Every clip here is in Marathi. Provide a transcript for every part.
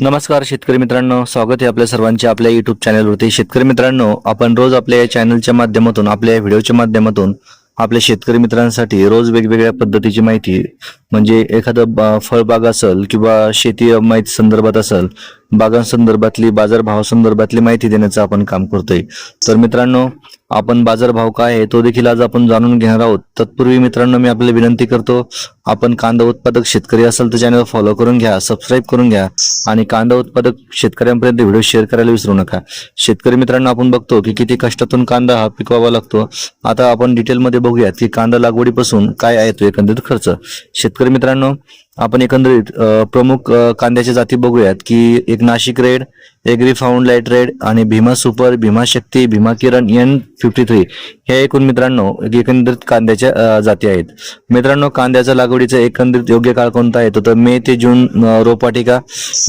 नमस्कार शेतकरी मित्रांनो, स्वागत आहे आपल्या सर्वांचे आपल्या युट्यूब चॅनलवरती। शेतकरी मित्रांनो, आपण रोज आपल्या या चॅनलच्या माध्यमातून आपल्या व्हिडिओच्या माध्यमातून आपल्या शेतकरी मित्रांसाठी रोज वेगवेगळ्या पद्धतीची माहिती म्हणजे एखादं फळबाग असेल किंवा शेती माहिती संदर्भात असेल, बागांसंदर्भातली बाजारभावासंदर्भातली माहिती देण्याचं आपण काम करतोय। तर मित्रांनो, आपण बाजारभाव काय आहे तो देखील आज आपण जाणून घेणार आहोत। तत्पूर्वी मित्रांनो, मी आपल्याला विनंती करतो, आपण कांदा उत्पादक शेतकरी असाल तर चॅनल फॉलो करून घ्या, सबस्क्राईब करून घ्या आणि कांदा उत्पादक शेतकऱ्यांपर्यंत व्हिडिओ शेअर करायला विसरू नका। शेतकरी मित्रांनो, आपण बघतो की किती कष्टातून कांदा हा पिकवावा लागतो। आता आपण डिटेलमध्ये बघूयात की कांदा लागवडीपासून काय आहे तो एकंदरीत खर्च। शेतकरी मित्रांनो, आपण एकंदरीत प्रमुख कांद्याच्या जाती बघूयात की एक Nashik red, agrifound light red आणि भीमा सुपर, भीमा शक्ती, भीमा किरण N53 हे एकूण मित्रांनो एकंदरीत कांद्याच्या जाती आहेत। मित्रांनो, कांद्याच्या लागवडीचा एकंदरीत योग्य काळ कोणता आहे तर मे ते जून रोपवाटिका,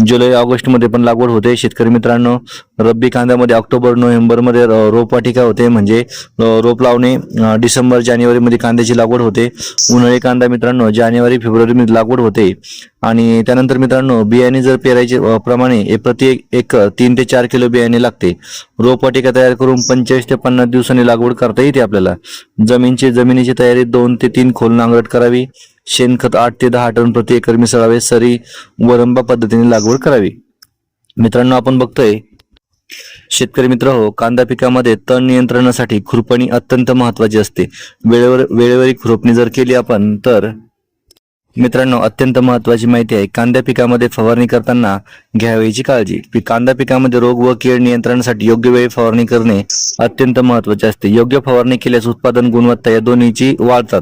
जुलै ऑगस्ट मध्ये पण लागवड होते। शेतकरी मित्रांनो, रब्बी कांद्यामध्ये ऑक्टोबर नोव्हेंबर मध्ये रोपवाटिका होते, म्हणजे रोप लावणे। डिसेंबर जानेवारी मध्ये कांद्याची लागवड होते। उन्हाळी कांदा मित्रांनो जानेवारी फेब्रुवारी मध्ये लागवड होते। आणि त्यानंतर मित्रांनो, बियाणे जर पेरायचे प्रमाणे प्रति एकर 3 ते 4 किलो बियाणे लागते। रोपवाटिका तयार करून 45 ते 50 दिवसांनी लागवड करता येते आपल्याला। जमिनीची तयारी 2 ते 3 खोल नांगरट करावी। शेणखत 8 ते 10 टन प्रति एकर मिसळावे। सरी वरंबा पद्धतीने लागवड करावी। मित्रांनो, आपण बघतोय शेतकरी मित्र हो, कांदा पिकामध्ये तण नियंत्रणासाठी खुरपणी अत्यंत महत्वाची असते। वेळेवर खुरपणी जर केली आपण तर मित्रांनो अत्यंत महत्वाची माहिती आहे। कांदा पिकामध्ये फवारणी करताना घ्यावयाची काळजी। कांदा पिकामध्ये रोग व कीड नियंत्रणासाठी योग्य वेळी फवारणी करणे अत्यंत महत्वाचे असते। योग्य फवारणी केल्यास उत्पादन, गुणवत्ता या दोन्हीची वाढतात।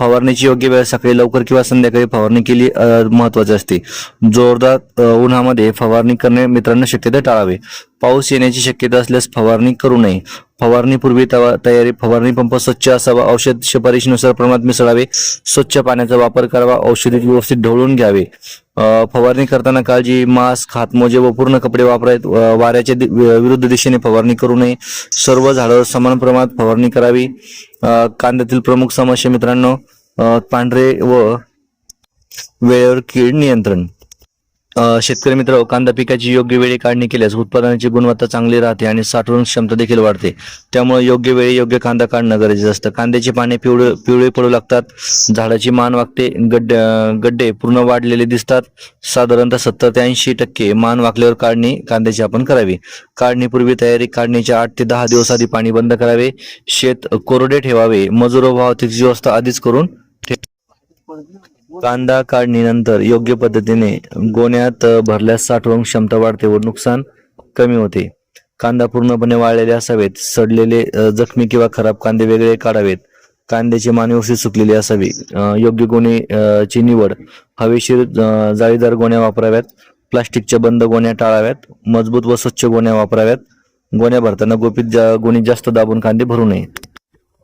फवारणीची योग्य वेळ सकाळी लवकर किंवा संध्याकाळी फवारणी केली महत्वाची असते। जोरदार उन्हामध्ये फवारणी करणे मित्रांनो शक्यता टाळावे। पाऊस येण्याची शक्यता असल्यास फवारणी करू नये। फवारणीपूर्वी तयारी फवारणी पंप स्वच्छ असावा। औषध शिफारशीनुसार प्रमाणात मिसळावे। स्वच्छ पाण्याचा वापर करावा। औषधी व्यवस्थित ढवळून घ्यावे। फवारणी करताना काळजी, मास्क, हातमोजे व पूर्ण कपडे वापरावेत। वाऱ्याच्या विरुद्ध दिशेने फवारणी करू नये। सर्व झाडावर समान प्रमाणात फवारणी करावी। कांद्यातील प्रमुख समस्या मित्रांनो पांढरे व वेळेवर कीड नियंत्रण। शेतकरी मित्र, कांदा पिकाची योग्य वेळी काढणी केल्यास उत्पादनाची गुणवत्ता चांगली राहते आणि साठवण क्षमता देखील वाढते। त्यामुळे योग्य वेळी योग्य कांदा काढणं गरजेचं असतं। कांद्याची पाने पिवळे पडू लागतात, झाडाची मान वाकते, गड्डे पूर्ण वाढलेले दिसतात। साधारणतः 70 ते 80% मान वाकल्यावर काढणी कांद्याची आपण करावी। काढणीपूर्वी तयारी, काढणीच्या 8 ते 10 दिवस आधी पाणी बंद करावे। शेत कोरडे ठेवावे। मजूर व वाहतुकीची व्यवस्था आधीच करून कांदा काढणीनंतर योग्य पद्धतीने गोण्यात भरल्यास साठवण क्षमता वाढते व नुकसान कमी होते। कांदा पूर्णपणे वाळलेले असावेत। सडलेले, जखमी किंवा खराब कांदे वेगळे काढावेत। कांद्याची मान व्यवस्थित सुकलेली असावी। योग्य गोणीची निवड, हवेशीर जाळीदार गोण्या वापराव्यात। प्लास्टिकच्या बंद गोण्या टाळाव्यात। मजबूत व स्वच्छ गोण्या वापराव्यात। गोण्या भरताना गोणीत जास्त दाबून कांदे भरू नये।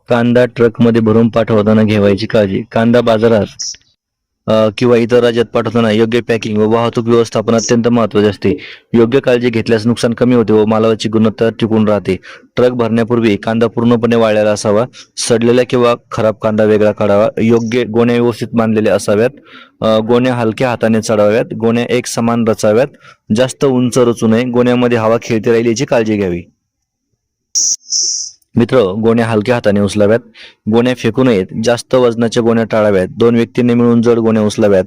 कांदा ट्रकमध्ये भरून पाठवताना घ्यावयाची काळजी। कांदा बाजारात किंवा इतर राज्यात पाठवताना योग्य पॅकिंग व वाहतूक व्यवस्थापन अत्यंत महत्त्वाचे असते। योग्य काळजी घेतल्यास नुकसान कमी होते व मालाची गुणवत्ता टिकून राहते। ट्रक भरण्यापूर्वी कांदा पूर्णपणे वाळलेला असावा। सडलेला किंवा खराब कांदा वेगळा काढावा। योग्य गोण्या व्यवस्थित बांधलेल्या असाव्यात। गोण्या हलक्या हाताने चढवाव्यात। गोण्या एक समान रचाव्यात। जास्त उंच रचू नये। गोण्यामध्ये हवा खेळती राहील याची काळजी घ्यावी। मित्र, गोण्या हलक्या हाताने उचलाव्यात। गोण्या फेकू नयेत। जास्त वजनाच्या गोण्या टाळाव्यात। 2 व्यक्तींनी मिळून जड गोण्या उचलाव्यात।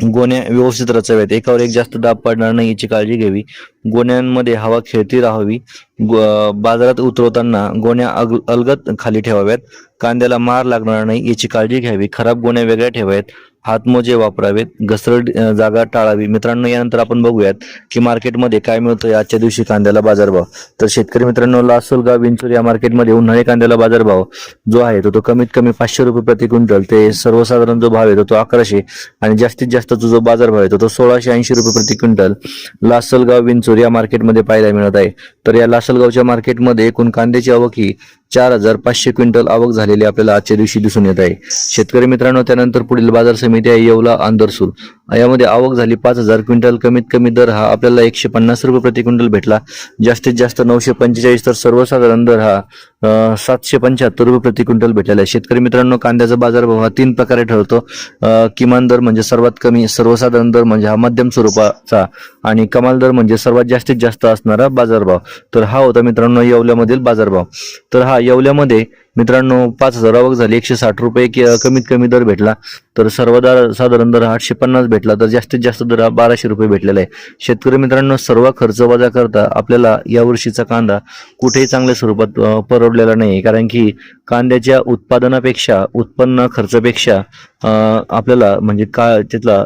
गोण्या व्यवस्थित रचाव्यात। एकावर एक जास्त दाब पडणार नाही याची काळजी घ्यावी। गोण्यांमध्ये हवा खेळती राहावी। बाजारात उतरवताना गोण्या अलगद खाली ठेवाव्यात। कांद्याला मार लागणार नाही याची काळजी घ्यावी। खराब गोण्या वेगळ्या ठेवाव्यात। हातमोजे वापरावेत। घसरट जागा टाळावी। मित्रांनो, यानंतर आपण बघूयात की मार्केटमध्ये काय मिळतोय आजच्या दिवशी कांद्याला बाजारभाव। तर शेतकरी मित्रांनो, लासलगाव, विंचूर या मार्केटमध्ये उन्हाळी कांद्याला बाजारभाव जो आहे तो कमीत कमी 500 रुपये प्रति क्विंटल ते सर्वसाधारण जो भाव आहे तो 1100 आणि जास्तीत जास्त जो बाजारभाव आहे तो 1680 रुपये प्रति क्विंटल लासलगाव, विंचूर या मार्केटमध्ये पाहायला मिळत आहे। तर या लासलगावच्या मार्केटमध्ये एकूण कांद्याची आवक ही 4,500 क्विंटल आवक झालेली आपल्याला आजच्या दिवशी दिसून येत आहे. शेतकरी मित्रांनो, त्यानंतर पुढील बाजार समिती आहे येवला आंदरसूल. यामध्ये आवक झाली 5,000 क्विंटल. कमीत कमी दर हा आपल्याला 150 रुपये प्रति क्विंटल भेटला. जास्तीत जास्त 945 तर सर्वसाधारण दर हा 775 रुपये प्रति क्विंटल भेटलेला आहे. शेतकरी मित्रांनो, कांद्याचा बाजारभाव हा 3 प्रकारे ठरतो. किमान दर म्हणजे सर्वात कमी, सर्वसाधारण दर म्हणजे हा मध्यम स्वरूपाचा आणि कमाल दर म्हणजे सर्वात जास्तीत जास्त असणारा बाजारभाव. तर हा होता मित्रांनो येवल्यामधील बाजारभाव. तर हा येवल्यामध्ये मित्रांनो 5,000 आवक झाली, 160 रुपये कमीत कमी दर भेटला. तर साधारण दर 850 भेटला. तर जास्तीत जास्त दर हा 1,200 रुपये भेटलेला आहे. शेतकरी मित्रांनो, सर्व खर्च वजा करता आपल्याला यावर्षीचा कांदा कुठेही चांगल्या स्वरूपात परवडलेला नाही, कारण की कांद्याच्या उत्पादनापेक्षा उत्पन्न खर्चापेक्षा आपल्याला म्हणजे तिथला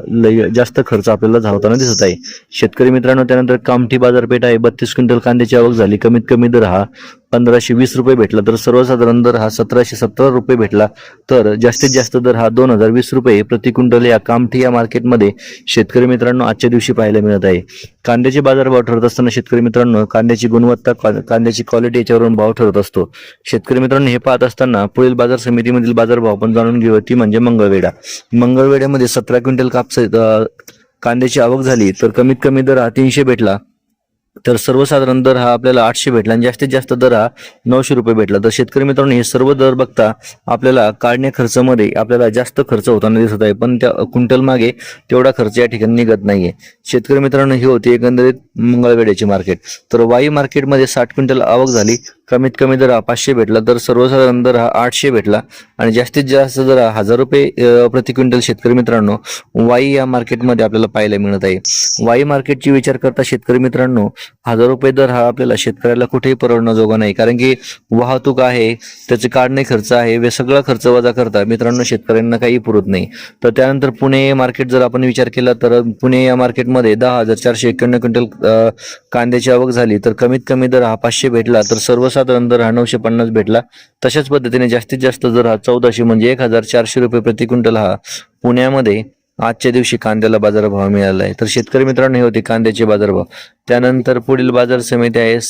जास्त खर्च आपल्याला धावताना दिसत आहे. शेतकरी मित्रांनो, त्यानंतर कामठी बाजारपेठ आहे. 32 क्विंटल कांद्याची आवक झाली. कमीत कमी दर हा 1,520 रुपये भेटला. तर सर्वसाधारण दर हा 1,770 रुपये भेटला. तर जास्तीत जास्त दर हा 2,020 रुपये प्रति क्विंटल या कामठी या मार्केटमध्ये शेतकरी मित्रांनो आजच्या दिवशी पाहायला मिळत आहे. कांद्याचे बाजारभाव ठरत असताना शेतकरी मित्रांनो कांद्याची गुणवत्ता, कांद्याची क्वालिटी याच्यावरून भाव ठरत असतो. शेतकरी मित्रांनो, हे पाहत असताना पुढील बाजार समितीमधील बाजारभाव आपण जाणून घेऊ. ती म्हणजे मंगळवेढ्यामध्ये 17 क्विंटल कांद्याची आवक झाली. तर कमीत कमी दर हा 300 भेटला. तर सर्वसाधारण दर हा आपल्याला 800 भेटला आणि जास्तीत जास्त दर हा 900 रुपये भेटला. तर शेतकरी मित्रांनो, हे सर्व दर बघता आपल्याला काढण्या खर्चामध्ये आपल्याला जास्त खर्च होताना दिसत आहे, पण त्या क्विंटल मागे तेवढा खर्च या ठिकाणी निघत नाहीये. शेतकरी मित्रांनो, ही होती एकंदरीत मंगळवेढ्याची मार्केट. तर वाई मार्केटमध्ये 60 क्विंटल आवक झाली. कमीत कमी दर हा 500 भेटला. तर सर्वसाधारण दर हा 800 भेटला आणि जास्तीत जास्त दर हा 1,000 रुपये प्रति क्विंटल शेतकरी मित्रांनो वाई या मार्केटमध्ये आपल्याला पाहायला मिळत आहे. वाई मार्केटची विचार करता शेतकरी मित्रांनो 1,000 रुपये दर हा आपल्याला शेतकऱ्याला कुठेही परवडण्याजोगा नाही, कारण की वाहतूक आहे, त्याचे काढणे खर्च आहे, वे सगळा खर्च वजा करता मित्रांनो शेतकऱ्यांना काही पुरत नाही. तर त्यानंतर पुणे मार्केट जर आपण विचार केला तर पुणे या मार्केटमध्ये 10,491 क्विंटल कांद्याची आवक झाली. तर कमीत कमी दर हा 500 भेटला. तर सर्वसाधारण दर हा 950 भेटला. तशाच पद्धतीने जास्तीत जास्त दर हा 1400 म्हणजे 1,400 रुपये प्रति क्विंटल हा पुण्यामध्ये आजच्या दिवशी कांद्याला बाजारभाव मिळाला आहे. तर शेतकरी मित्रांनो, हे होते कांद्याचे बाजारभाव. त्यानंतर पुढील बाजार समिती आहे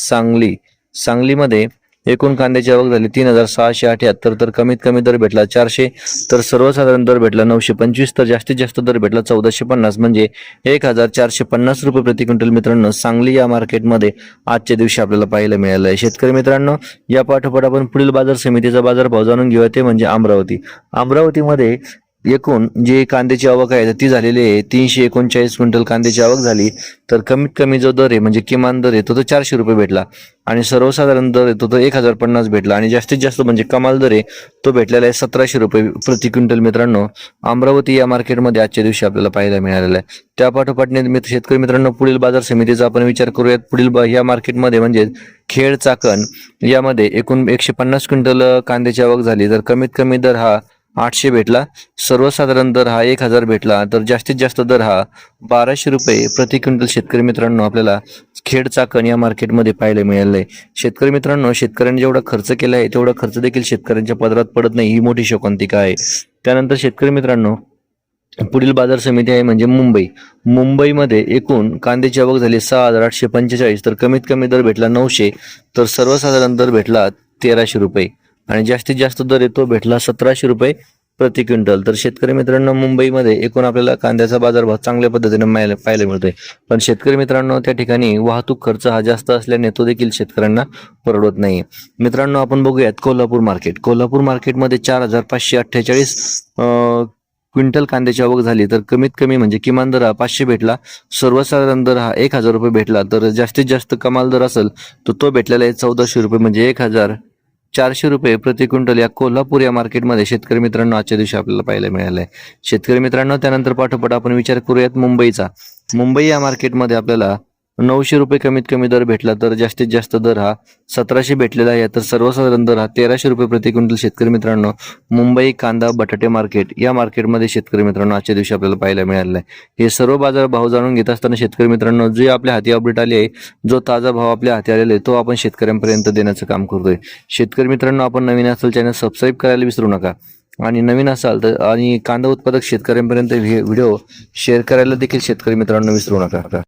सांगलीमध्ये एकूण कांद्याची आवक झाली 3,678. तर कमीत कमी दर भेटला 400. तर सर्वसाधारण दर भेटला 925. तर जास्तीत जास्त दर भेटला 1,450 म्हणजे 1,450 रुपये प्रति क्विंटल मित्रांनो सांगली या मार्केटमध्ये आजच्या दिवशी आपल्याला पाहायला मिळालं आहे. शेतकरी मित्रांनो, या पाठोपाठ आपण पुढील बाजार समितीचा बाजारभाव जाणून घेऊया, ते म्हणजे अमरावतीमध्ये एकूण जे कांद्याची आवक आहे ती झालेली आहे 339 क्विंटल कांद्याची आवक झाली. तर कमीत कमी जो दर आहे म्हणजे किमान दर आहे तो 400 रुपये भेटला आणि सर्वसाधारण दर आहे तो 1,050 भेटला आणि जास्तीत जास्त म्हणजे कमाल दर आहे तो भेटलेला आहे 1,700 रुपये प्रति क्विंटल मित्रांनो अमरावती या मार्केटमध्ये आजच्या दिवशी आपल्याला पाहायला मिळालेला आहे. त्या पाठोपाठ शेतकरी मित्रांनो पुढील बाजार समितीचा आपण विचार करूयात. पुढील या मार्केटमध्ये म्हणजे खेड चाकण यामध्ये एकूण 150 क्विंटल कांद्याची आवक झाली. तर कमीत कमी दर हा 800 भेटला. सर्वसाधारण दर हा 1,000 भेटला. तर जास्तीत जास्त दर हा 1,200 रुपये प्रति क्विंटल शेतकरी मित्रांनो आपल्याला खेड चाकण या मार्केटमध्ये पाहायला मिळालं आहे. शेतकरी मित्रांनो, शेतकऱ्यांनी जेवढा खर्च केला आहे तेवढा खर्च देखील शेतकऱ्यांच्या पदरात पडत नाही, ही मोठी शोकांतिका आहे. त्यानंतर शेतकरी मित्रांनो पुढील बाजार समिती आहे म्हणजे मुंबईमध्ये एकूण कांद्याची आवक झाली 6,845. तर कमीत कमी दर भेटला 900. तर सर्वसाधारण दर भेटला 1,300 रुपये आणि जास्तीत जास्त दर येतो भेटला 1,700 रुपये प्रति क्विंटल. तर शेतकरी मित्रांनो मुंबईमध्ये एकूण आपल्याला कांद्याचा बाजारभाव चांगल्या पद्धतीने पाहायला मिळतोय, पण शेतकरी मित्रांनो त्या ठिकाणी वाहतूक खर्च हा जास्त असल्याने तो देखील शेतकऱ्यांना परवडत नाही. मित्रांनो, आपण बघूयात कोल्हापूर मार्केटमध्ये 4,548 क्विंटल कांद्याची आवक झाली. तर कमीत कमी म्हणजे किमान दर हा 500 भेटला. सर्वसाधारण दर हा 1,000 रुपये भेटला. तर जास्तीत जास्त कमाल दर असेल तर तो भेटलेला आहे 1,400 रुपये म्हणजे 1,400 रुपये प्रति क्विंटल या कोल्हापूर या मार्केटमध्ये शेतकरी मित्रांनो आजच्या दिवशी आपल्याला पाहायला मिळालं आहे. शेतकरी मित्रांनो, त्यानंतर पाठोपाठ आपण विचार करूयात मुंबई या मार्केटमध्ये आपल्याला 900 रुपये कमीत कमी दर भेटला. तर जास्तीत जास्त दर हा 1,700 भेटलेला आहे. तर सर्वसाधारण दर हा 1,300 रुपये प्रति क्विंटल शेतकरी मित्रांनो मुंबई कांदा बटाटे मार्केट या मार्केटमध्ये शेतकरी मित्रांनो आजच्या दिवशी आपल्याला पाहायला मिळालेलं आहे. हे सर्व बाजार भाव जाणून घेत असताना शेतकरी मित्रांनो जे आपल्या हाती अपडेट आले आहे, जो ताजा भाव आपल्या हाती आलेला आहे तो आपण शेतकऱ्यांपर्यंत देण्याचं काम करतोय. शेतकरी मित्रांनो, आपण नवीन असेल चॅनल सबस्क्राईब करायला विसरू नका आणि नवीन असाल तर आणि कांदा उत्पादक शेतकऱ्यांपर्यंत व्हिडिओ शेअर करायला देखील शेतकरी मित्रांनो विसरू नका.